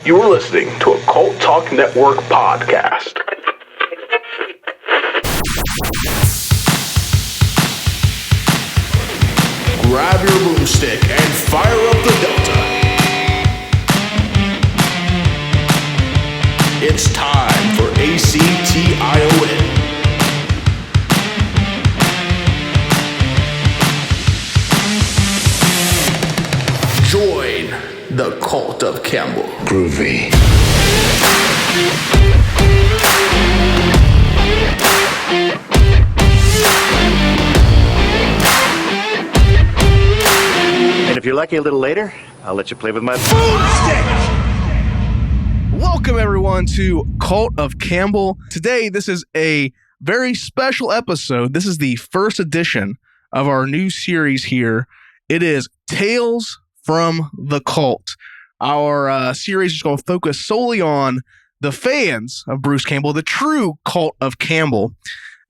You are listening to a Cult Talk Network podcast. Grab your boomstick and fire up the Delta. It's time for ACTION. Join the Cult of Campbell. Groovy. And if you're lucky a little later, I'll let you play with my boomstick. Welcome, everyone, to Cult of Campbell. Today, this is a very special episode. This is the first edition of our new series here. It is Tales from the Cult. Our series is going to focus solely on the fans of Bruce Campbell, the true Cult of Campbell.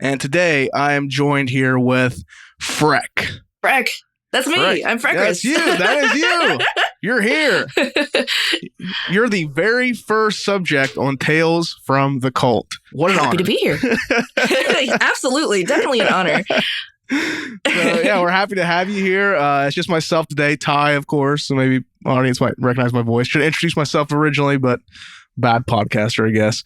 And today, I am joined here with Freck. Freck. That's me. Freck. I'm Freckris. That's you. That is you. You're here. You're the very first subject on Tales from the Cult. What an honor. Happy to be here. Absolutely. Definitely an honor. So, yeah, we're happy to have you here. It's just myself today, Ty, of course. So maybe audience might recognize my voice. Should have introduced myself originally, but bad podcaster, I guess.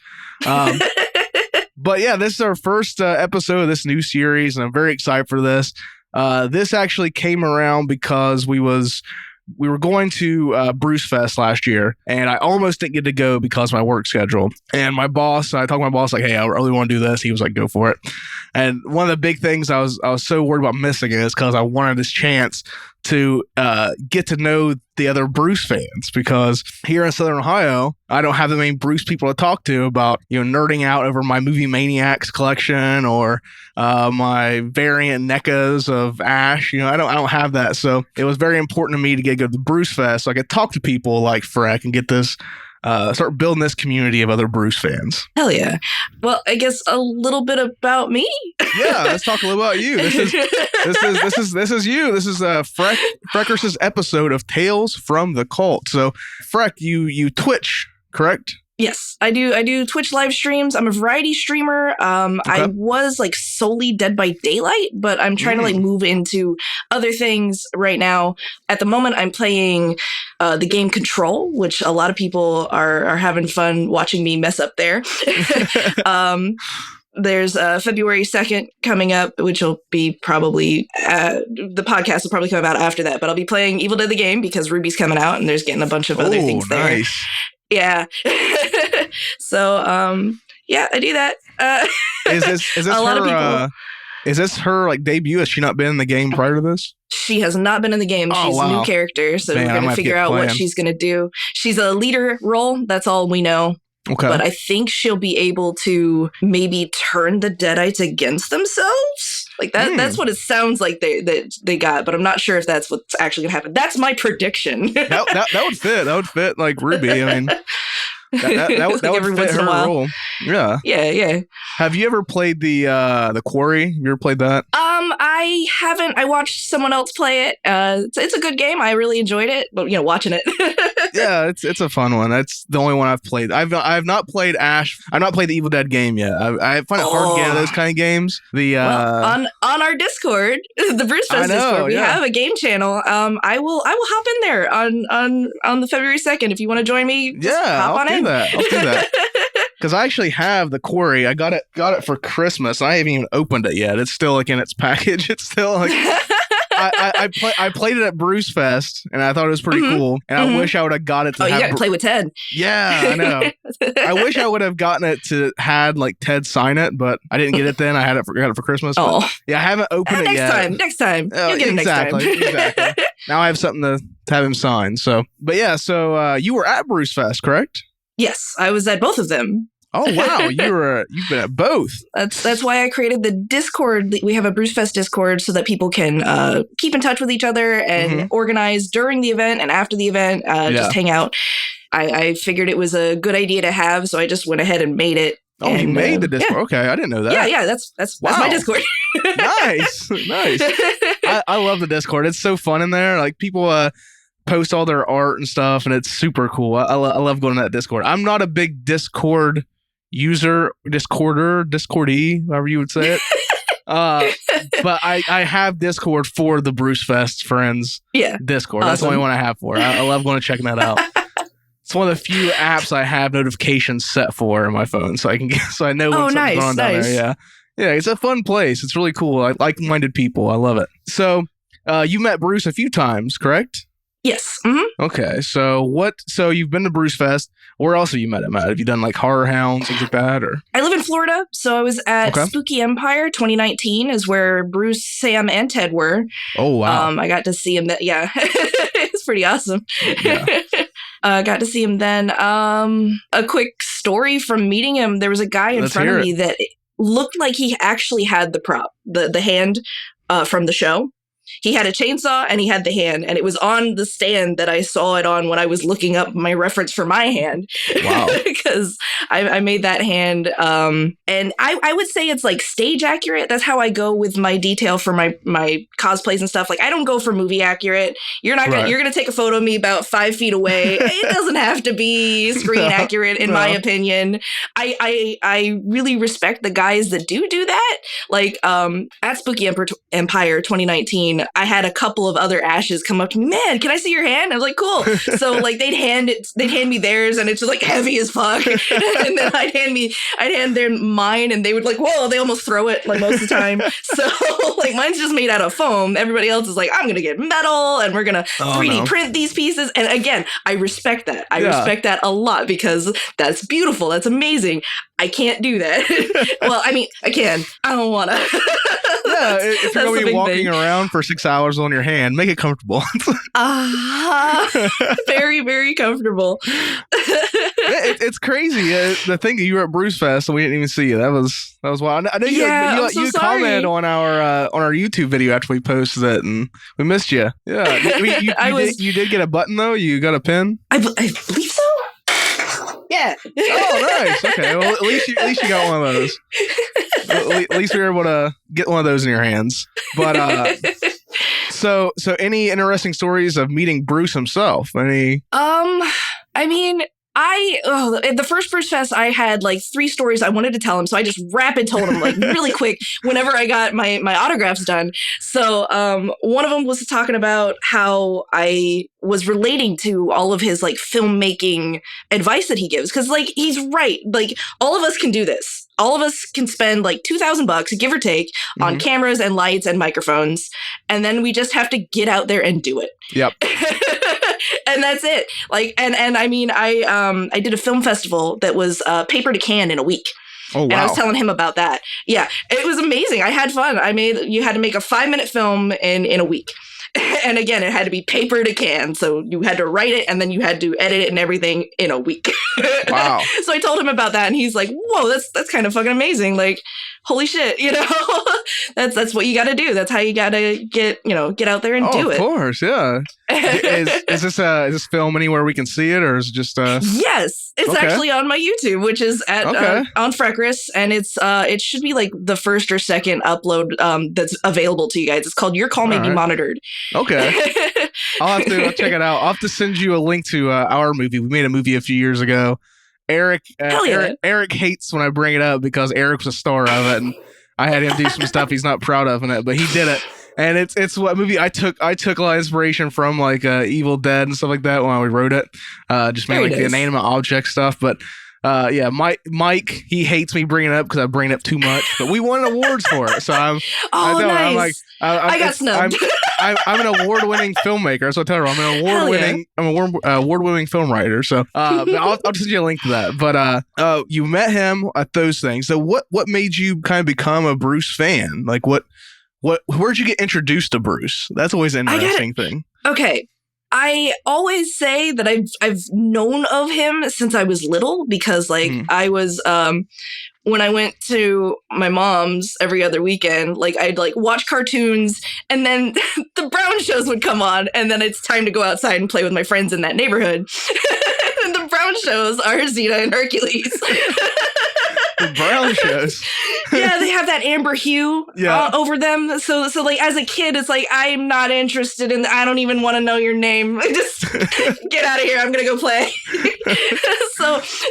But yeah, this is our first episode of this new series, and I'm very excited for this. This actually came around because we were going to Bruce Fest last year, and I almost didn't get to go because of my work schedule. And I talked to my boss, like, hey, I really want to do this. He was like, go for it. And one of the big things I was so worried about missing is because I wanted this chance to get to know the other Bruce fans, because here in Southern Ohio, I don't have the many Bruce people to talk to about, nerding out over my Movie Maniacs collection or my variant NECAs of Ash. I don't have that. So it was very important to me to go to the Bruce Fest so I could talk to people like Freck and get this start building this community of other Bruce fans. Hell yeah. Well, I guess a little bit about me. Yeah, let's talk a little about you. This is you. This is Freckris' episode of Tales from the Cult. So, Freck, you Twitch, correct? Yes, I do Twitch live streams. I'm a variety streamer. Okay. I was solely Dead by Daylight, but I'm trying to move into other things right now. At the moment, I'm playing the game Control, which a lot of people are having fun watching me mess up there. There's February 2nd coming up, which will be probably, the podcast will probably come out after that, but I'll be playing Evil Dead the game because Ruby's coming out and there's getting a bunch of other things there. Nice. Yeah. So, yeah, I do that. Is this her debut? Has she not been in the game prior to this? She has not been in the game. She's a new character, so we're going to figure out what she's going to do. She's a leader role. That's all we know. Okay. But I think she'll be able to maybe turn the Deadites against themselves. That's what it sounds like they got, but I'm not sure if that's what's actually going to happen. That's my prediction. that would fit. That would fit like Ruby. I mean, that would fit her role. Yeah. Yeah. Have you ever played the Quarry? Have you ever played that? I haven't. I watched someone else play it. It's a good game. I really enjoyed it, but watching it. Yeah, it's a fun one. That's the only one I've played. I've not played Ash. I've not played the Evil Dead game yet. I find it hard to get into those kind of games. On our Discord, the Bruce Fest Discord, we have a game channel. I will hop in there on the February 2nd if you want to join me. Hop on in. I'll do that. Because I actually have the Quarry. I got it for Christmas. I haven't even opened it yet. It's still in its package. It's still I played it at Bruce Fest, and I thought it was pretty cool. And I wish I would have got it to you got to play with Ted. Yeah, I know. I wish I would have gotten it to had Ted sign it, but I didn't get it then. I got it for Christmas. Oh. Yeah, I haven't opened it yet. Next time. You'll get it next time. Exactly. Now I have something to have him sign. So, but yeah, so you were at Bruce Fest, correct? Yes, I was at both of them. Oh wow, you've been at both. That's why I created the Discord. We have a Bruce Fest Discord so that people can keep in touch with each other and organize during the event and after the event. Just hang out. I figured it was a good idea to have, so I just went ahead and made it. Oh, you made the Discord. Yeah. Okay, I didn't know that. Yeah, that's my Discord. Nice. I love the Discord. It's so fun in there. People post all their art and stuff, and it's super cool. I love going to that Discord. I'm not a big Discord user, Discordee, however you would say it. But I have Discord for the Bruce Fest friends. Discord. Awesome. That's the only one I have for it. I love going and checking that out. It's one of the few apps I have notifications set for in my phone, so I know when something's going on down there. Yeah, it's a fun place. It's really cool. I like-minded people. I love it. So, you met Bruce a few times, correct? Yes. Mm-hmm. Okay. So you've been to Bruce Fest. Where else have you met him at? Have you done like Horror Hounds, things like that? Or I live in Florida, so I was at Spooky Empire 2019 is where Bruce, Sam, and Ted were. Oh, wow. I got to see him. It's pretty awesome. Yeah. Got to see him then. A quick story from meeting him. There was a guy in front of me that looked like he actually had the prop, the hand from the show. He had a chainsaw and he had the hand, and it was on the stand that I saw it on when I was looking up my reference for my hand. Wow. Because I made that hand. And I would say it's like stage accurate. That's how I go with my detail for my cosplays and stuff. Like, I don't go for movie accurate. You're going to take a photo of me about 5 feet away. It doesn't have to be screen accurate, in my opinion. I really respect the guys that do that. Like, at Spooky Empire 2019, I had a couple of other ashes come up to me. Man, can I see your hand? I was like, cool. So like they'd hand me theirs, and it's just like heavy as fuck. And then I'd hand them mine, and they would like, whoa, they almost throw it like most of the time. So like mine's just made out of foam. Everybody else is like, I'm gonna get metal, and we're gonna 3D print these pieces. And again, I respect that. I respect that a lot, because that's beautiful. That's amazing. I can't do that. Well, I mean, I can. I don't want to. Yeah, if you're going to be walking around for 6 hours on your hand, make it comfortable. Very, very comfortable. It's crazy. The thing that you were at Bruce Fest and we didn't even see you. That was wild. I know you commented on our YouTube video after we posted it, and we missed you. Yeah, you did get a button though. You got a pin. I believe so. Yeah. Oh, nice. Okay. Well, at least you got one of those. At least we were able to get one of those in your hands. But so any interesting stories of meeting Bruce himself? Any? I mean, at the first Bruce Fest, I had like 3 stories I wanted to tell him. So I just rapid told him like really quick whenever I got my autographs done. So one of them was talking about how I was relating to all of his like filmmaking advice that he gives. Cause like, he's right. Like all of us can do this. All of us can spend like $2,000, give or take, on cameras and lights and microphones. And then we just have to get out there and do it. Yep. And that's it. Like, and I mean, I did a film festival that was paper to can in a week. Oh, wow. And I was telling him about that. Yeah, it was amazing. I had fun. You had to make a 5-minute film in a week. And again, it had to be paper to can. So you had to write it and then you had to edit it and everything in a week. Wow. So I told him about that and he's like, whoa, that's kind of fucking amazing. Like, holy shit, that's what you got to do. That's how you got to get out there and do it. Of course. Yeah. Is this film anywhere we can see it, or is it just Yes, it's actually on my YouTube, which is at on Freckris, and it should be like the first or second upload that's available to you guys. It's called Your Call May Be Monitored. Okay. I'll check it out. I'll have to send you a link to our movie. We made a movie a few years ago. Eric hates when I bring it up because Eric was a star of it, and I had him do some stuff he's not proud of in it, but he did it. And it's what movie I took a lot of inspiration from, like Evil Dead and stuff like that when we wrote it. Just made like the inanimate object stuff. But Mike, he hates me bringing it up because I bring it up too much. But we won awards for it, so nice. I got snubbed. I'm an award-winning filmmaker, so I tell her I'm an award-winning film writer. So I'll just send you a link to that. But you met him at those things. So what made you kind of become a Bruce fan? Like where'd you get introduced to Bruce? That's always an interesting thing. Okay. I always say that I've known of him since I was little because I was when I went to my mom's every other weekend, like I'd like watch cartoons and then the Brown shows would come on and then it's time to go outside and play with my friends in that neighborhood. And the Brown shows are Xena and Hercules. The brown shows. Yeah, they have that amber hue over them. So like as a kid, it's like, I'm not interested in. I don't even want to know your name. Just get out of here. I'm gonna go play.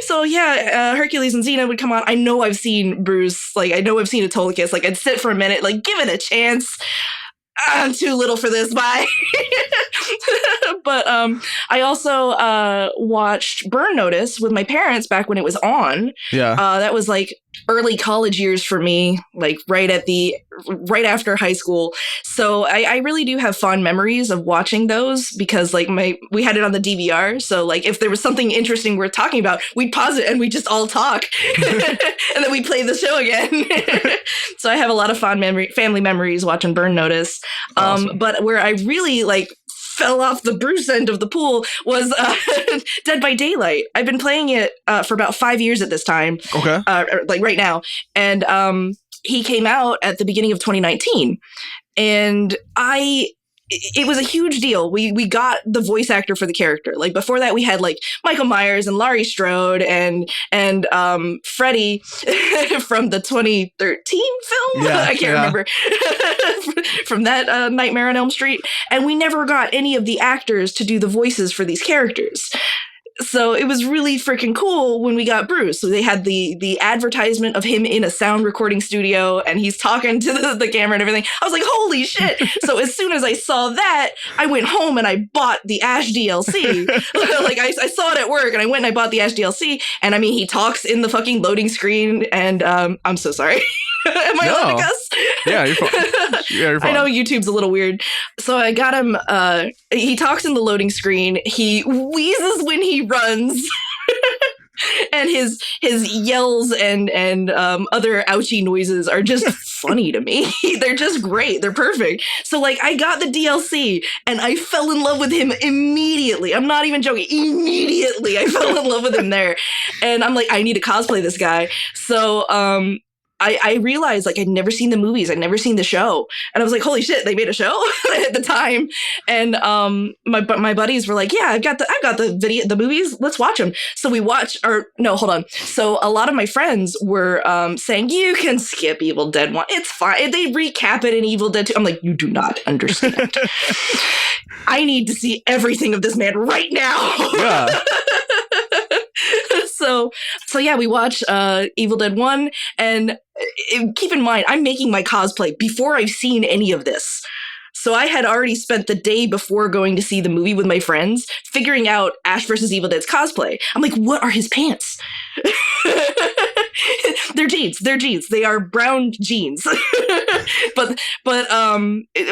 So yeah, Hercules and Xena would come on. I know I've seen Bruce. Like I know I've seen Autolycus. Like I'd sit for a minute, like give it a chance. I'm too little for this. Bye. But I also watched Burn Notice with my parents back when it was on. Yeah. That was like early college years for me, like right after high school. So I really do have fond memories of watching those because like we had it on the DVR. So like if there was something interesting worth talking about, we'd pause it and we'd just all talk and then we'd play the show again. So I have a lot of fond family memories watching Burn Notice. Awesome. But where I really like fell off the Bruce end of the pool was Dead by Daylight. I've been playing it for about 5 years at this time. Okay. Like right now. And he came out at the beginning of 2019. And it was a huge deal. We got the voice actor for the character. Like before that, we had like Michael Myers and Laurie Strode and Freddy from the 2013 film. Yeah, I can't remember from that Nightmare on Elm Street. And we never got any of the actors to do the voices for these characters. So it was really freaking cool when we got Bruce. So they had the advertisement of him in a sound recording studio and he's talking to the camera and everything. I was like, holy shit. So as soon as I saw that, I went home and I bought the Ash DLC. Like I saw it at work and I went and I bought the Ash DLC. And I mean, he talks in the fucking loading screen and I'm so sorry. Am I allowed to cuss? Yeah, you're fine. Yeah, you're fine. I know YouTube's a little weird. So I got him, he talks in the loading screen. He wheezes when he runs. And his yells and other ouchy noises are just funny to me. They're just great. They're perfect. So like I got the DLC and I fell in love with him immediately. I'm not even joking. Immediately I fell in love with him there. And I'm like, I need to cosplay this guy. So I realized like I'd never seen the movies. I'd never seen the show. And I was like, holy shit, they made a show at the time. And my buddies were like, yeah, I've got the movies. Let's watch them. So we watched, hold on. So a lot of my friends were saying, you can skip Evil Dead 1. It's fine. They recap it in Evil Dead 2. I'm like, you do not understand. I need to see everything of this man right now. Yeah. So yeah, we watched Evil Dead 1, and keep in mind, I'm making my cosplay before I've seen any of this. So I had already spent the day before going to see the movie with my friends, figuring out Ash vs. Evil Dead's cosplay. I'm like, what are his pants? They're jeans. They are brown jeans. But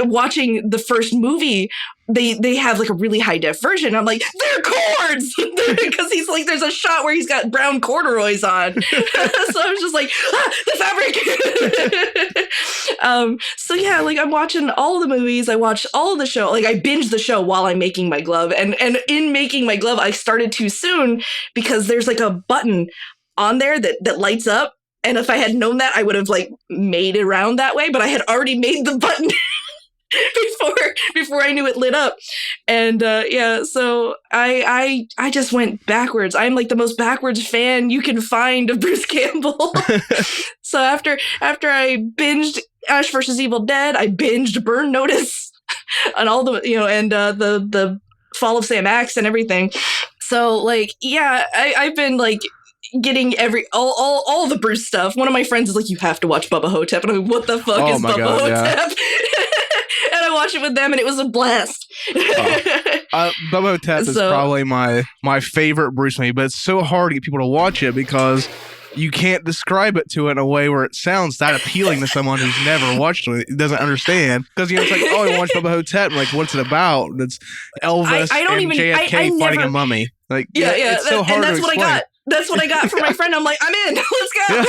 watching the first movie, they have like a really high def version. I'm like, they're cords because he's like, there's a shot where he's got brown corduroys on. So I was just like, the fabric. So yeah, like I'm watching all the movies. I watched all of the show. Like I binged the show while I'm making my glove. And in making my glove, I started too soon because there's like a button on there that lights up. And if I had known that, I would have like made it around that way. But I had already made the button before I knew it lit up. And yeah, so I just went backwards. I'm like the most backwards fan you can find of Bruce Campbell. So after I binged Ash vs. Evil Dead, I binged Burn Notice and all the and the Fall of Sam Axe and everything. So like yeah, I've been like getting all the Bruce stuff. One of my friends is like, you have to watch Bubba Hotep. And I'm like, what the fuck is Bubba Hotep? Yeah. And I watched it with them and it was a blast. Bubba Hotep is probably my favorite Bruce movie, but it's so hard to get people to watch it because you can't describe it to it in a way where it sounds that appealing to someone who's never watched it, doesn't understand. Because it's like, oh, I watched Bubba Hotep. Like, what's it about? It's Elvis and JFK fighting a mummy. Like, yeah. It's so hard to explain. That's what I got from my friend. I'm like, I'm in. Let's go.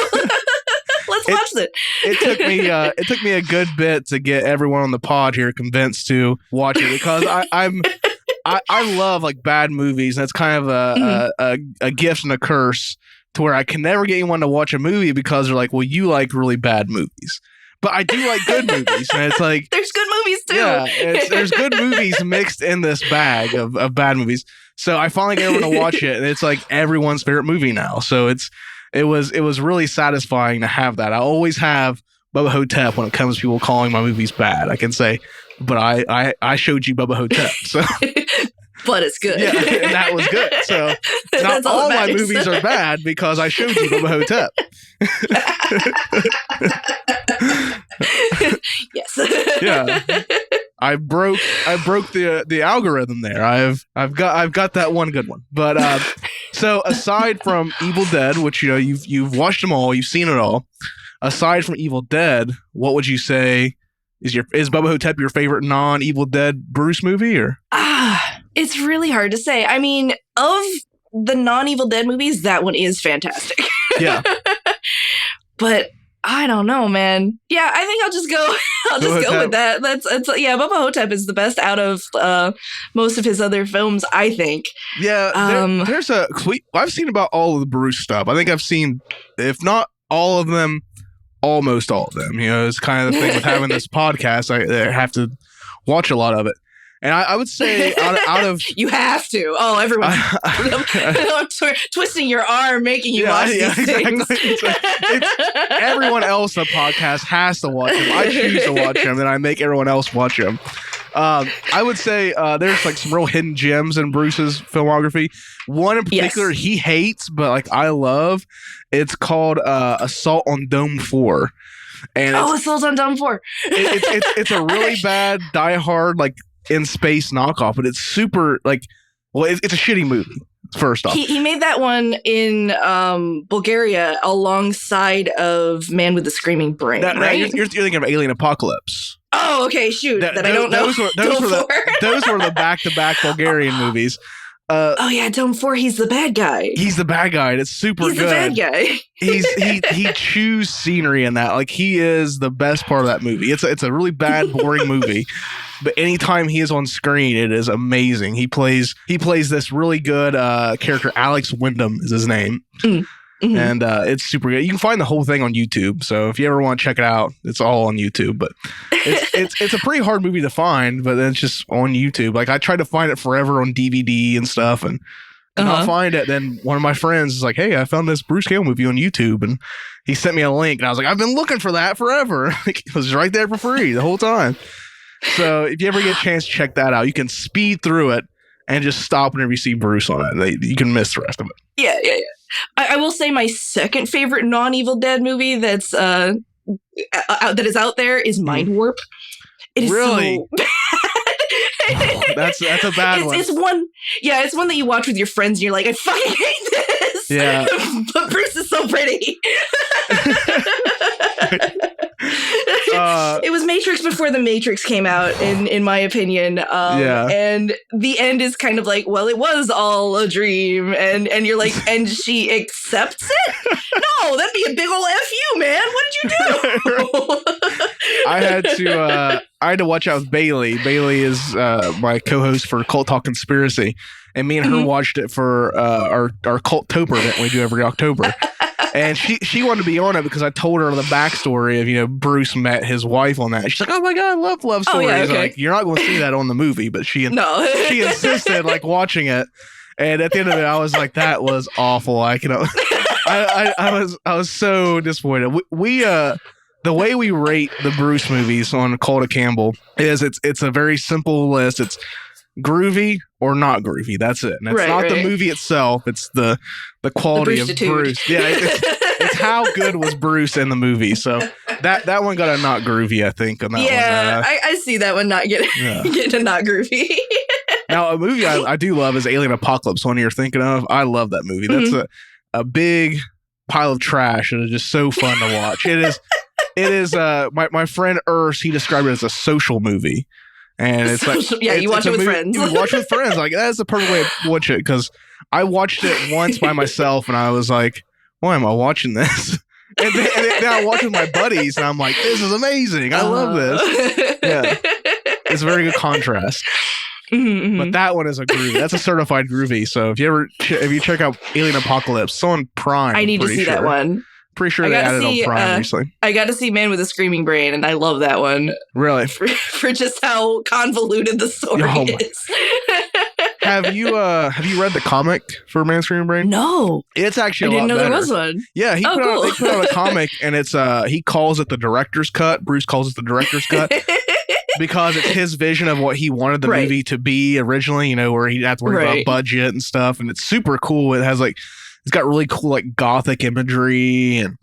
Let's watch it. It took me a good bit to get everyone on the pod here convinced to watch it because I love like bad movies, and it's kind of a gift and a curse to where I can never get anyone to watch a movie because they're like, well, you like really bad movies. But I do like good movies, and it's like there's good movies too. Yeah, there's good movies mixed in this bag of bad movies. So I finally get everyone to watch it, and it's like everyone's favorite movie now. So it's it was really satisfying to have that. I always have Bubba Hotep when it comes to people calling my movies bad. I can say, but I showed you Bubba Hotep, so. But it's good. Yeah, and that was good. So not all my movies are bad because I showed you Bubba Hotep. Yes. Yeah. I broke the algorithm there. I've got that one good one. But so aside from Evil Dead, which you've watched them all, you've seen it all. Aside from Evil Dead, what would you say is Bubba Hotep your favorite non-Evil Dead Bruce movie, or? It's really hard to say. I mean, of the non-Evil Dead movies, that one is fantastic. Yeah. But I don't know, man. Yeah, I think I'll just go with that. Bubba Hotep is the best out of most of his other films, I think. Yeah, I've seen about all of the Bruce stuff. I think I've seen, if not all of them, almost all of them. It's kind of the thing with having this podcast. I have to watch a lot of it. And I would say out of you have to. Oh, everyone! I'm twisting your arm, making you watch these things. It's everyone else on the podcast has to watch them. I choose to watch them, and I make everyone else watch them. I would say there's like some real hidden gems in Bruce's filmography. One in particular he hates, but like I love. It's called Assault on Dome 4. And Assault on Dome 4. It's a really bad Die Hard like in space knockoff, but it's super like, it's a shitty movie. First off, he made that one in Bulgaria alongside of Man with the Screaming Brain. Right? You're thinking of Alien Apocalypse. Oh, okay, shoot. I don't know. Those were the back-to-back Bulgarian movies. Dome 4. He's the bad guy. He's the bad guy. And it's super good. He's the bad guy. he chews scenery in that. Like he is the best part of that movie. It's a really bad, boring movie. But anytime he is on screen, it is amazing. He plays this really good character. Alex Wyndham is his name. Mm-hmm. And it's super good. You can find the whole thing on YouTube. So if you ever want to check it out, it's all on YouTube. But it's a pretty hard movie to find, but then it's just on YouTube. Like I tried to find it forever on DVD and stuff, and not find it. Then one of my friends is like, "Hey, I found this Bruce Campbell movie on YouTube," and he sent me a link, and I was like, "I've been looking for that forever." Like, it was right there for free the whole time. So if you ever get a chance to check that out, you can speed through it and just stop whenever you see Bruce on it. You can miss the rest of it. Yeah. I will say my second favorite non-Evil Dead movie that is out there is Mind Warp. It is really so bad. That's a bad one. It's one. Yeah, it's one that you watch with your friends and you're like, I fucking hate this. Yeah. But Bruce is so pretty. It was Matrix before the Matrix came out, in my opinion. And the end is kind of like, well, it was all a dream, and you're like, and she accepts it? No, that'd be a big ol' F you, man. What did you do? I had to watch out with Bailey. Bailey is my co-host for Cult Talk Conspiracy, and me and her watched it for our Culttober event we do every October. And she wanted to be on it because I told her the backstory of, Bruce met his wife on that. She's like, oh my God, I love stories. Oh, yeah, okay. Like, you're not going to see that on the movie, but she insisted like watching it. And at the end of it, I was like, that was awful. I was so disappointed. We the way we rate the Bruce movies on Cult of Campbell is it's a very simple list. It's groovy or not groovy. That's it. And it's not the movie itself. It's the quality of Bruce. Yeah, it's how good was Bruce in the movie. So that one got a not groovy, I think. On that one. Yeah, I see that one not getting a not groovy. Now, a movie I do love is Alien Apocalypse, one you're thinking of. I love that movie. That's a big pile of trash, and it's just so fun to watch. It is my friend Urs, he described it as a social movie. And it's like, you watch it with friends. You watch it with friends. Like, that's the perfect way to watch it, because I watched it once by myself and I was like, why am I watching this? And then I watch with my buddies and I'm like, this is amazing. I love this. Yeah. It's a very good contrast. Mm-hmm. But that one is a groovy. That's a certified groovy. So if you check out Alien Apocalypse, it's on Prime. I need to see that one. Pretty sure they added on Prime recently. I got to see Man with a Screaming Brain, and I love that one. Really? For just how convoluted the story is. Have you read the comic for Man Screaming Brain? No. It's actually I didn't know better. there was one. Yeah, they put out a comic, and it's he calls it the director's cut. Bruce calls it the director's cut. Because it's his vision of what he wanted the movie to be originally, where he'd have to worry about budget and stuff. And it's super cool. It has it's got really cool like gothic imagery, and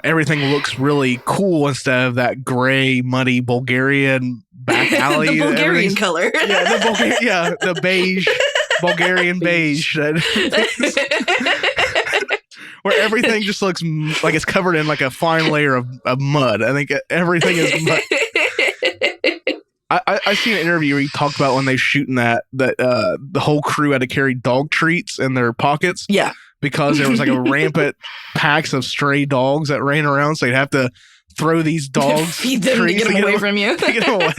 everything looks really cool instead of that gray, muddy Bulgarian back alley. The Bulgarian color. Yeah, the beige, Bulgarian beige. Where everything just looks like it's covered in like a fine layer of mud. I think everything is mud. I seen an interview where he talked about when they shooting that the whole crew had to carry dog treats in their pockets. Yeah. Because there was like a rampant packs of stray dogs that ran around, so you'd have to throw these dogs feed them to get them away from you. To get them away.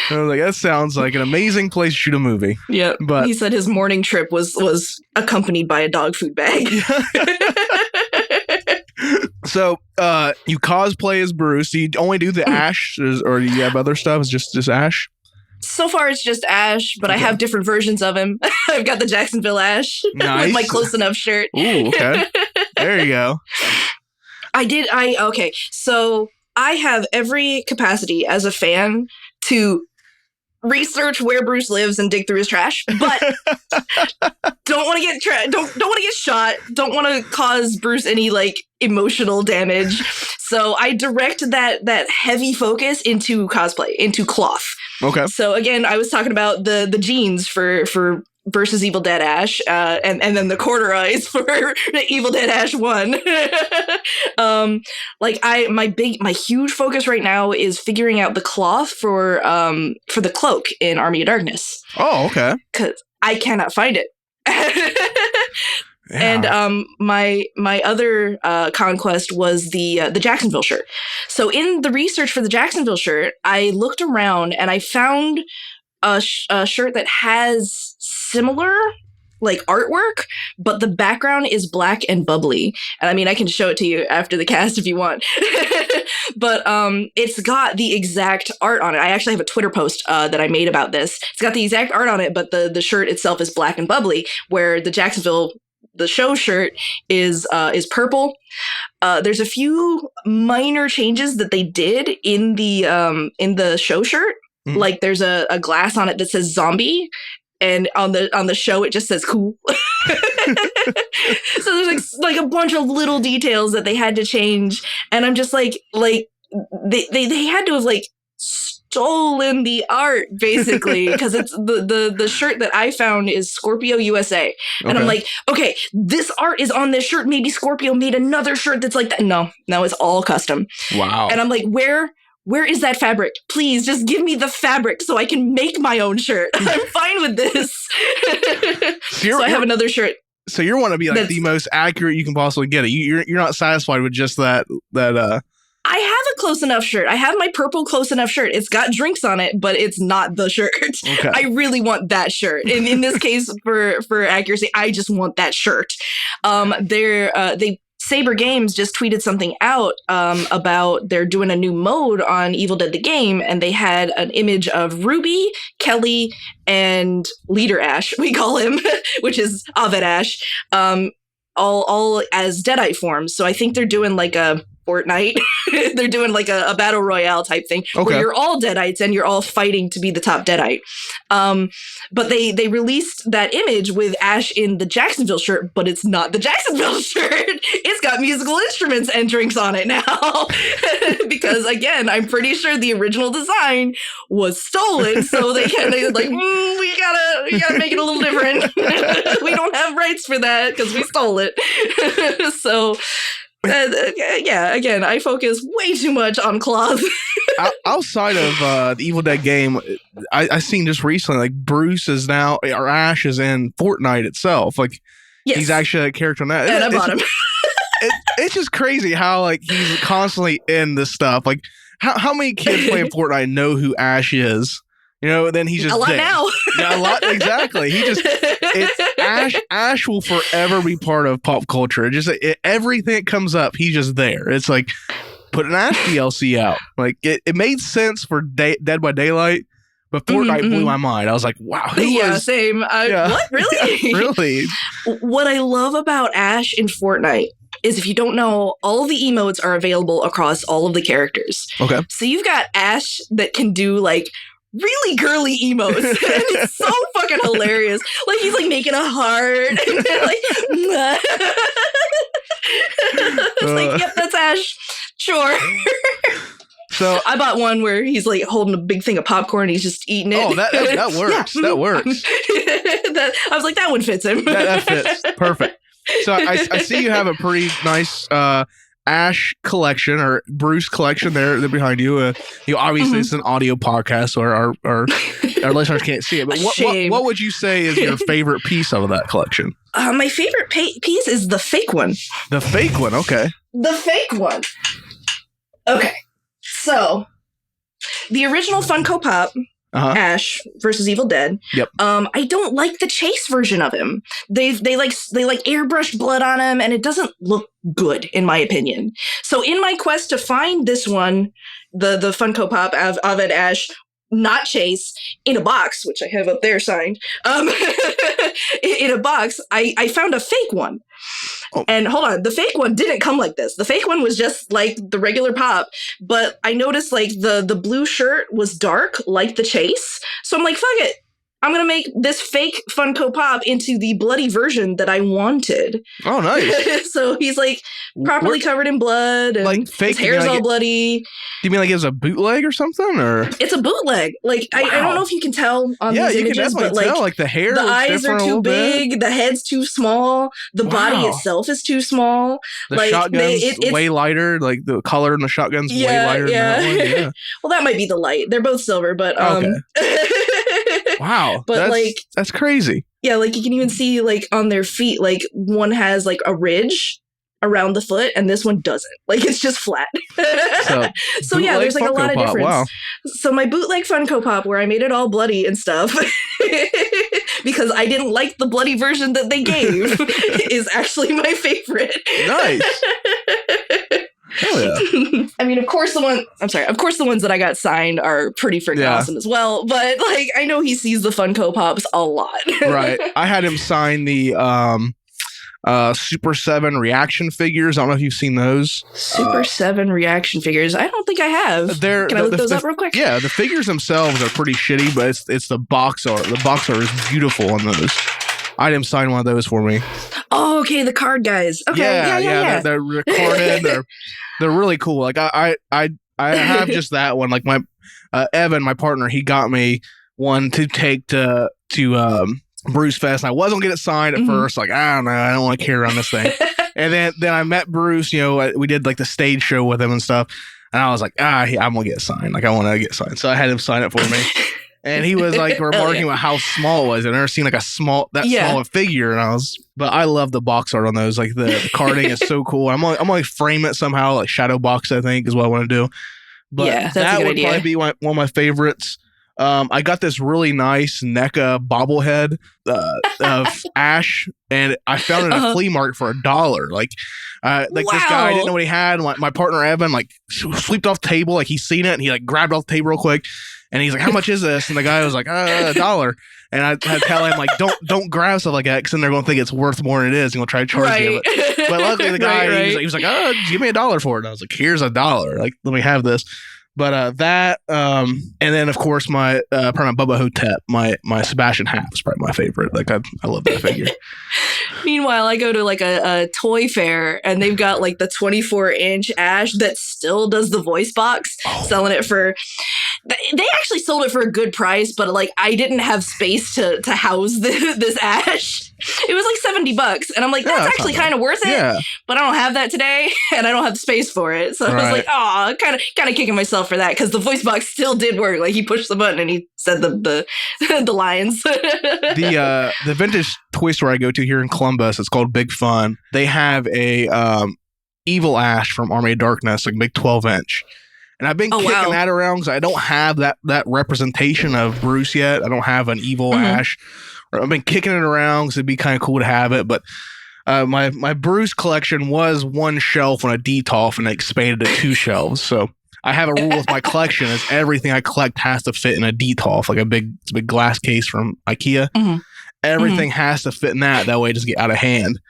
I was like, that sounds like an amazing place to shoot a movie. Yeah. But he said his morning trip was accompanied by a dog food bag. So, you cosplay as Bruce. Do you only do the Ash, or do you have other stuff? It's just Ash? So far, it's just Ash, but I have different versions of him. I've got the Jacksonville Ash with my Close Enough shirt. Ooh, okay. There you go. Okay. So I have every capacity as a fan to research where Bruce lives and dig through his trash, but don't want to get don't want to get shot. Don't want to cause Bruce any like emotional damage. So I direct that heavy focus into cosplay, into cloth. Okay. So again, I was talking about the jeans for versus Evil Dead Ash, and then the corduroys for Evil Dead Ash 1. My huge focus right now is figuring out the cloth for the cloak in Army of Darkness. Oh, okay. Because I cannot find it. Yeah. And my other conquest was the Jacksonville shirt. So in the research for the Jacksonville shirt, I looked around and I found a shirt that has similar like artwork, but the background is black and bubbly. And I mean, I can show it to you after the cast if you want. But it's got the exact art on it. I actually have a Twitter post that I made about this. It's got the exact art on it, but the shirt itself is black and bubbly, where the Jacksonville the show shirt is purple. There's a few minor changes that they did in the show shirt. Mm-hmm. Like there's a glass on it that says zombie, and on the show it just says cool. So there's like a bunch of little details that they had to change, and I'm just like they had to have like stolen the art basically, because it's the shirt that I found is Scorpio USA, and I'm like, okay, this art is on this shirt. Maybe Scorpio made another shirt that's like that. No, it's all custom. Wow. And I'm like, where is that fabric? Please just give me the fabric so I can make my own shirt. I'm fine with this. So I have another shirt. So you want to be like the most accurate you can possibly get it. You're not satisfied with just that. I have a Close Enough shirt. I have my purple Close Enough shirt. It's got drinks on it, but it's not the shirt. Okay. I really want that shirt. And in this case, for accuracy, I just want that shirt. Saber Games just tweeted something out about they're doing a new mode on Evil Dead the game, and they had an image of Ruby, Kelly, and Leader Ash, we call him, which is Aved Ash, all as Deadite forms. So I think they're doing like a Fortnite. They're doing like a battle royale type thing where you're all Deadites and you're all fighting to be the top Deadite. But they released that image with Ash in the Jacksonville shirt, but it's not the Jacksonville shirt. It's got musical instruments and drinks on it now. Because again, I'm pretty sure the original design was stolen. So they like, we gotta make it a little different. We don't have rights for that because we stole it. So again, I focus way too much on cloth. Outside of the Evil Dead game, I seen just recently, like Bruce is now, or Ash is in Fortnite itself. Like, yes. He's actually a character on that. And I bought him. It's just crazy how like he's constantly in this stuff. Like, how many kids playing Fortnite know who Ash is? Then he's just a lot dead. now. Yeah, a lot. Exactly. It's Ash will forever be part of pop culture. Everything that comes up, he's just there. It's like, put an Ash DLC out. Like it made sense for Dead by Daylight, But Fortnite blew my mind. I was like, wow. Same. What? Really? Really? What I love about Ash in Fortnite is, if you don't know, all of the emotes are available across all of the characters. Okay. So you've got Ash that can do like really girly emotes. And it's so fucking hilarious. Like he's like making a heart and then like it's like, yep, that's Ash. Sure. So I bought one where he's like holding a big thing of popcorn and he's just eating it. Oh, that works. That works. I was like, that one fits him. That fits. Perfect. So I see you have a pretty nice Ash collection or Bruce collection there behind you. You obviously it's an audio podcast, so our listeners can't see it. But what would you say is your favorite piece of that collection? My favorite piece is the fake one. The fake one, okay. The fake one. Okay, so the original Funko Pop. Ash versus Evil Dead. Yep. I don't like the Chase version of him. They airbrushed blood on him, and it doesn't look good in my opinion. So in my quest to find this one, the Funko Pop of an Ash, not Chase, in a box, which I have up there signed, in a box, I found a fake one. Oh. And hold on, the fake one didn't come like this. The fake one was just like the regular Pop, but I noticed like the blue shirt was dark like the Chase. So I'm like, fuck it. I'm going to make this fake Funko Pop into the bloody version that I wanted. Oh, nice. So he's like properly covered in blood and like fake, his hair's all bloody. Do you mean like it was a bootleg or something? Or it's a bootleg. Like, wow. I don't know if you can tell on these images, but like, tell. Like the hair, the eyes are too big, the head's too small, the body itself is too small. The like, shotgun's way lighter, like the color in the shotgun's way lighter than that one. Yeah. Well, that might be the light. They're both silver, but okay. Wow. But that's crazy. Yeah, like you can even see like on their feet, like one has like a ridge around the foot and this one doesn't. Like it's just flat. So yeah, there's like Funko a lot of difference. Wow. So my bootleg Funko Pop where I made it all bloody and stuff because I didn't like the bloody version that they gave is actually my favorite. Nice. Hell yeah. I mean, of course the ones that I got signed are pretty freaking awesome as well. But like, I know he sees the Funko Pops a lot. Right. I had him sign the Super 7 reaction figures. I don't know if you've seen those. Super 7 reaction figures. I don't think I have. Can I look those up real quick? Yeah, the figures themselves are pretty shitty, but it's the box art. The box art is beautiful on those. I had him sign one of those for me. Oh, okay, the card guys. Okay, yeah. They're recorded. They're really cool. Like I have just that one. Like my Evan, my partner, he got me one to take to Bruce Fest. And I wasn't gonna get it signed at first. Like I don't know, I don't want to carry around this thing. And then I met Bruce. You know, we did like the stage show with him and stuff. And I was like, I'm gonna get it signed. Like I want to get signed. So I had him sign it for me. And he was like remarking about how small it was. I've never seen like small of figure. And but I love the box art on those. Like the carding is so cool. I'm gonna frame it somehow, like shadow box, I think is what I want to do. But that would probably be one of my favorites. I got this really nice NECA bobblehead of Ash, and I found it at a flea market for $1. Like this guy didn't know what he had. My partner Evan like swept off the table, like he's seen it, and he like grabbed off the table real quick. And he's like, how much is this? And the guy was like, $1. And I tell him, like, don't grab stuff like that because then they're going to think it's worth more than it is. And we'll try to charge you. But luckily, the guy, he was like, oh, just give me $1 for it. And I was like, here's $1. Like, let me have this. But that, and then, of course, my probably Bubba Hotep, my Sebastian Half is probably my favorite. Like, I love that figure. Meanwhile, I go to like a toy fair and they've got like the 24-inch Ash that still does the voice box, selling it for... They actually sold it for a good price, but like I didn't have space to house this Ash. It was like $70, and I'm like, that's actually kind of worth it. But I don't have that today, and I don't have the space for it. So I was like, oh, kind of kicking myself for that because the voice box still did work. Like he pushed the button and he said the lines. The vintage toy store I go to here in Columbus, it's called Big Fun. They have a evil Ash from Army of Darkness, like big 12-inch. And I've been kicking that around because I don't have that representation of Bruce yet. I don't have an evil Ash. I've been kicking it around because it'd be kind of cool to have it. But my Bruce collection was one shelf when I detolf and I expanded to 2 shelves. So I have a rule with my collection is everything I collect has to fit in a Detolf, like a big glass case from IKEA. Mm-hmm. Everything has to fit in that. That way it doesn't get out of hand.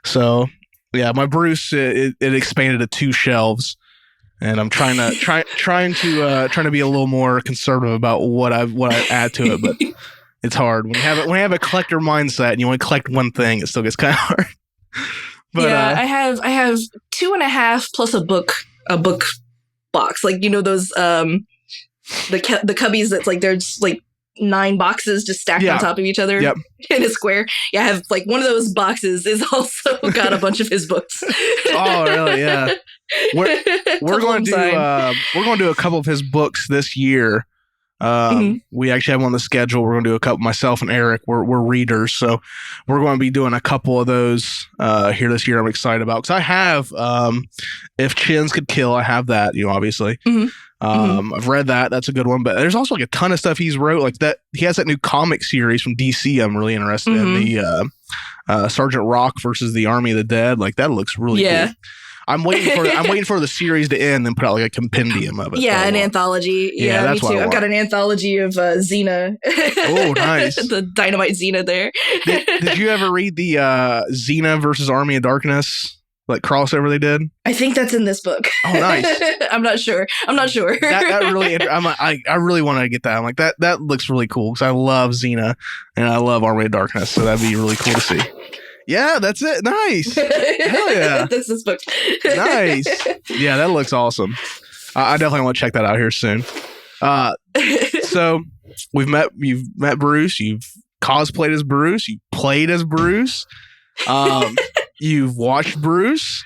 So yeah, my Bruce, it expanded to 2 shelves. And I'm trying to be a little more conservative about what I add to it, but it's hard when you have a collector mindset and you only collect one thing. It still gets kind of hard. But, yeah, I have 2.5 plus a book box, like those the cubbies that's like there's like 9 boxes just stacked on top of each other in a square. Yeah, I have like one of those boxes is also got a bunch of his books. Oh, really? Yeah. We're going to do a couple of his books this year. We actually have them on the schedule. We're going to do a couple. Myself and Eric, we're readers, so we're going to be doing a couple of those here this year. I'm excited about because I have If Chins Could Kill. I have that, obviously. I've read that. That's a good one. But there's also like a ton of stuff he's wrote. Like that, he has that new comic series from DC. I'm really interested in the Sergeant Rock versus the Army of the Dead. Like that looks really cool. I'm waiting for the series to end and put out like a compendium of it. Yeah, an anthology. Yeah, me too. I've got an anthology of Xena. Oh, nice. The Dynamite Xena there. Did you ever read the Xena versus Army of Darkness like crossover they did? I think that's in this book. Oh, nice. I'm not sure. That really. I really want to get that. I'm like that looks really cool because I love Xena and I love Army of Darkness, so that'd be really cool to see. Yeah, that's it. Nice. Hell yeah. That's this book. Nice. Yeah, that looks awesome. I definitely want to check that out here soon. So you've met Bruce. You've cosplayed as Bruce. You played as Bruce. You've watched Bruce.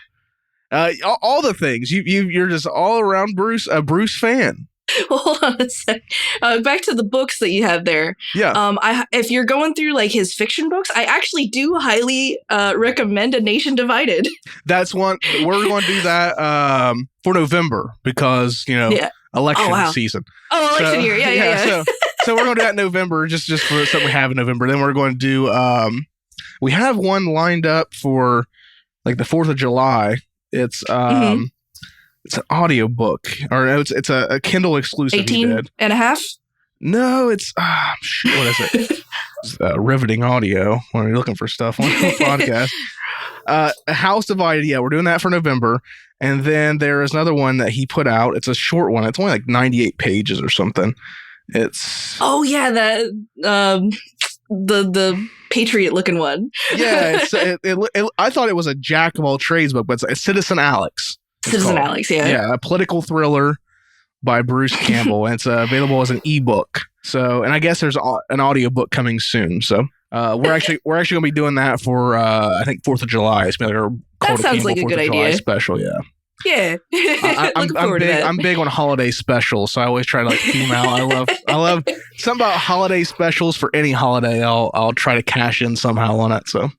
All the things. You're just all around a Bruce fan. Well, hold on a sec. Back to the books that you have there. Yeah. If you're going through like his fiction books, I actually do highly recommend A Nation Divided. That's one. We're going to do that for November because election season. Oh, election year. Yeah. So we're going to do that in November, just for something we have in November. Then we're going to do. We have one lined up for like the 4th of July. It's It's an audio book, or it's a Kindle exclusive. 18 and a half? No, it's what is it? It's riveting audio when you're looking for stuff on the podcast. A House Divided. Yeah, we're doing that for November, and then there is another one that he put out. It's a short one. It's only like 98 pages or something. It's the Patriot looking one. Yeah, I thought it was a jack of all trades book, but it's Citizen Alex. Citizen Alex, yeah. Yeah, a political thriller by Bruce Campbell, and it's available as an ebook. So, and I guess there's an audiobook coming soon. So, we're actually going to be doing that for I think 4th of July. It's like our Cult of Campbell like 4th of July special. Yeah. Yeah. I'm big on holiday specials, so I always try to like theme out. I love something about holiday specials for any holiday. I'll try to cash in somehow on it. So.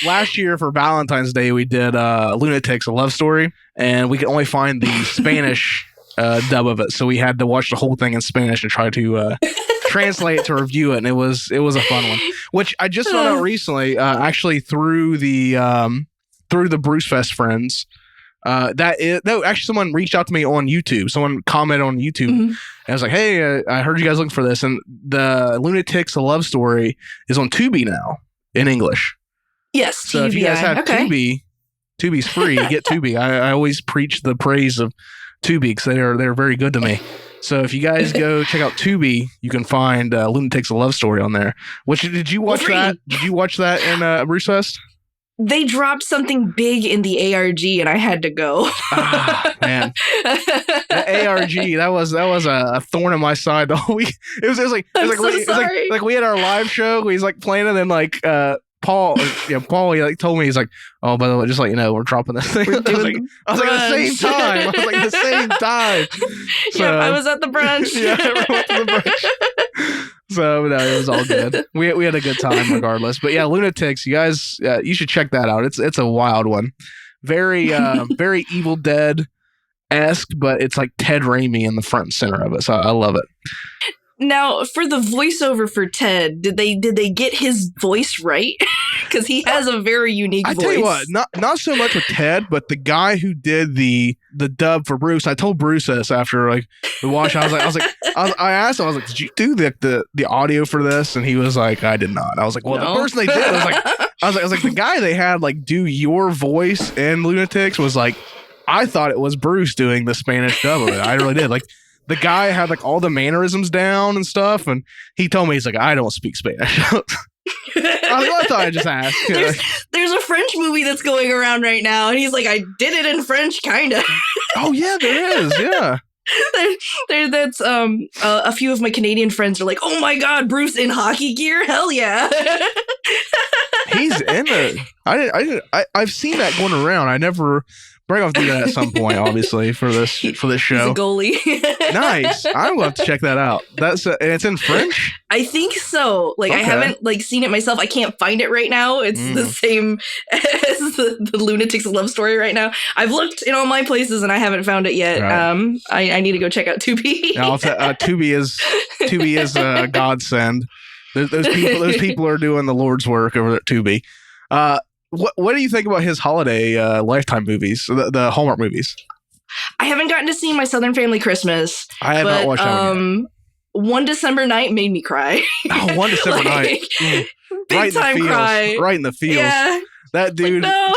Last year for Valentine's Day we did Lunatics, a love story, and we could only find the Spanish dub of it, so we had to watch the whole thing in Spanish and try to translate it to review it, and it was a fun one, which I just found out recently, actually through the Bruce Fest friends. Actually someone reached out to me on YouTube. Someone commented on YouTube, and I was like, "Hey, I heard you guys looking for this," and the Lunatics, a love story, is on Tubi now in English. Yes. So if you guys have Tubi's free. Get Tubi. I always preach the praise of Tubi because they're very good to me. So if you guys go check out Tubi, you can find Lunatics, a love story on there. Did you watch that? Did you watch that in Bruce Fest? They dropped something big in the ARG, and I had to go. Man, the ARG that was a thorn in my side the whole week. It was like we had our live show. He's like playing, and then like Paul, he like told me, he's like, "Oh, by the way, just let you know, we're dropping this thing." I was like, at the same time. So, yeah, I was at the brunch. Yeah, everyone went to the brunch. So no, it was all good. We had a good time regardless. But yeah, Lunatics, you guys, you should check that out. It's a wild one. Very very Evil Dead-esque, but it's like Ted Raimi in the front and center of it. So I love it. Now, for the voiceover for Ted, did they get his voice right? Because he has a very unique voice. I tell you what, not so much with Ted, but the guy who did the dub for Bruce. I told Bruce this after like the watch. I asked him, I was like, did you do the audio for this? And he was like, I did not. I was like, well, no. The person they did I was like, the guy they had like do your voice in Lunatics was like, I thought it was Bruce doing the Spanish dub of it. I really did. Like, the guy had like all the mannerisms down and stuff, and he told me, he's like, I don't speak Spanish. I thought I'd just ask. There's a French movie that's going around right now, and he's like, I did it in French, kind of. Oh yeah, there is. Yeah. That's a few of my Canadian friends are like, oh my god, Bruce in hockey gear, hell yeah. He's in it. I've seen that going around. I never. Break off do that at some point, obviously, for this show. He's a goalie. Nice. I'm going to have to check that out. And it's in French? I think so. Like, okay. I haven't like seen it myself. I can't find it right now. It's the same as the Lunatics love story right now. I've looked in all my places and I haven't found it yet. Right. I need to go check out Tubi. Tubi is a godsend. Those people are doing the Lord's work over at Tubi. What do you think about his holiday Lifetime movies, the Hallmark movies? I haven't gotten to see My Southern Family Christmas. I have not watched that one yet. One December Night made me cry. Oh, One December Night. Big right time cry. Right in the feels. Yeah. That dude. Like, no.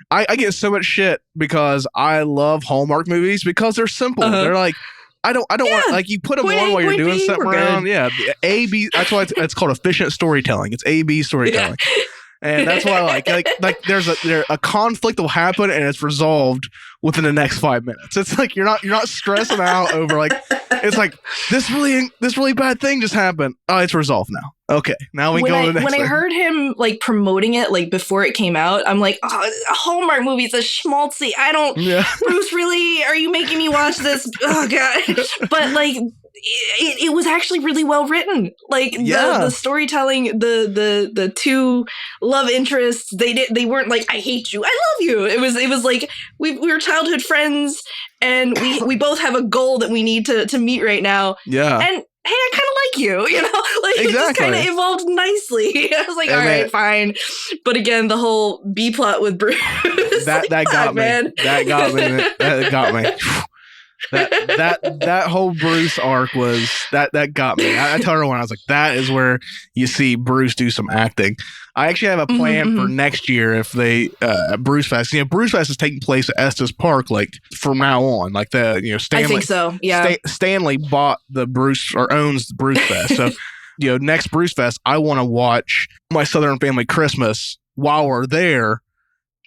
I get so much shit because I love Hallmark movies because they're simple. They're like, I don't want, like, you put them on while you're doing something around. Good. Yeah. A-B, that's why it's called efficient storytelling. It's A-B storytelling. Yeah. And that's why I like there's a conflict will happen and it's resolved within the next 5 minutes. It's like you're not stressing out over like, it's like this really bad thing just happened. Oh, it's resolved now. Okay, now we go to the next thing. I heard him like promoting it like before it came out, I'm like, oh, a Hallmark movie, it's a schmaltzy. I don't. Yeah. Bruce, really? Are you making me watch this? Oh god! But like. It was actually really well written. Like the storytelling, the two love interests, they weren't like, I hate you, I love you. It was like we were childhood friends and we both have a goal that we need to meet right now. Yeah. And hey, I kind of like you, you know? Like exactly. It just kind of evolved nicely. I was like, all right, fine. But again, the whole B plot with Bruce. That got me. Man. That got me. That got me. That whole Bruce arc was that got me. I told everyone, I was like, that is where you see Bruce do some acting. I actually have a plan for next year if they Bruce Fest. You know, Bruce Fest is taking place at Estes Park like from now on. Like Stanley. I think so. Yeah. Stanley bought the Bruce or owns the Bruce Fest. So next Bruce Fest, I want to watch My Southern Family Christmas while we're there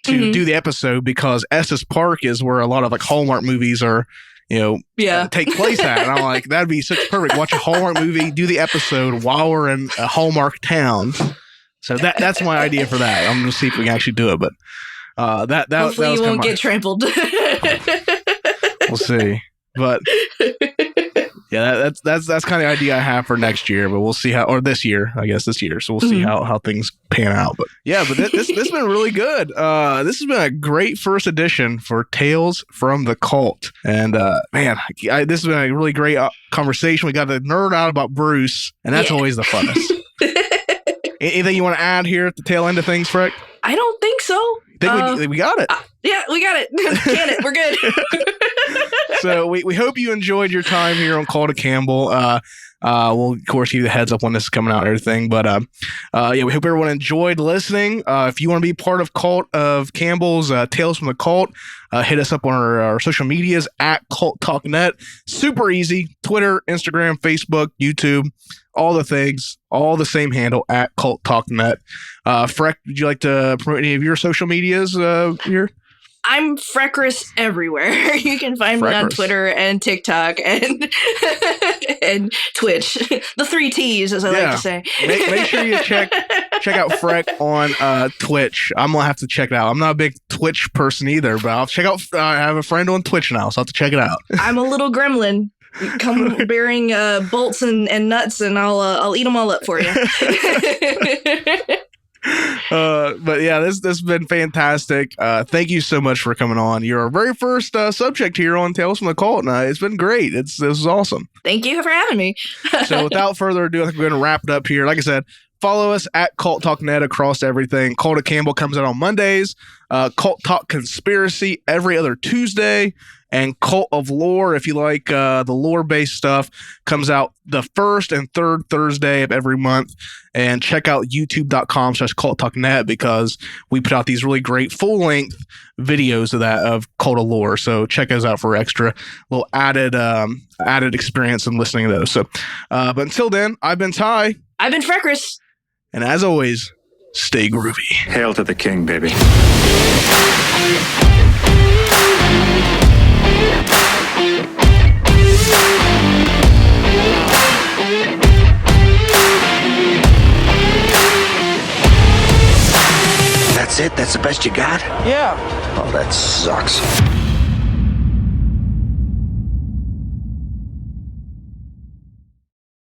to do the episode because Estes Park is where a lot of like Hallmark movies are. Take place at. And I'm like, that'd be such perfect. Watch a Hallmark movie, do the episode while we're in a Hallmark town. So that's my idea for that. I'm gonna see if we can actually do it, but hopefully that you won't get trampled. We'll see, but yeah, that's kind of the idea I have for next year. But we'll see how, or this year, I guess this year. So we'll see how things pan out. But yeah, but this has been really good. This has been a great first edition for Tales from the Cult, and man, this has been a really great conversation. We got to nerd out about Bruce, and that's always the funnest. Anything you want to add here at the tail end of things, Freck? I don't think so. Think we got it. Yeah, we got it. Can it. We're good. So we hope you enjoyed your time here on Cult of Campbell. We'll, of course, give you the heads up when this is coming out and everything. But we hope everyone enjoyed listening. If you want to be part of Cult of Campbell's Tales from the Cult, hit us up on our social medias at Cult Talk Net. Super easy. Twitter, Instagram, Facebook, YouTube. All the things, all the same handle at Cult Talk Net. Freck, would you like to promote any of your social medias here? I'm Freckris everywhere. You can find me on Twitter and TikTok and Twitch. The 3 T's, as I like to say. Make sure you check out Freck on Twitch. I'm gonna have to check it out. I'm not a big Twitch person either, but I'll check out. I have a friend on Twitch now, so I'll have to check it out. I'm a little gremlin. Come bearing bolts and nuts, and I'll eat them all up for you. But yeah, this has been fantastic. Thank you so much for coming on. You're our very first subject here on Tales from the Cult, and it's been great. This is awesome. Thank you for having me. So without further ado, I think we're going to wrap it up here. Like I said, follow us at Cult Talk Net across everything. Cult of Campbell comes out on Mondays. Cult Talk Conspiracy every other Tuesday. And Cult of Lore, if you like the lore-based stuff, comes out the first and third Thursday of every month. And check out youtube.com/culttalknet because we put out these really great full-length videos of Cult of Lore. So check those out for extra little added experience in listening to those. So, but until then, I've been Ty. I've been Freckris. And as always, stay groovy. Hail to the king, baby. That's it? That's the best you got? Yeah. Oh, that sucks.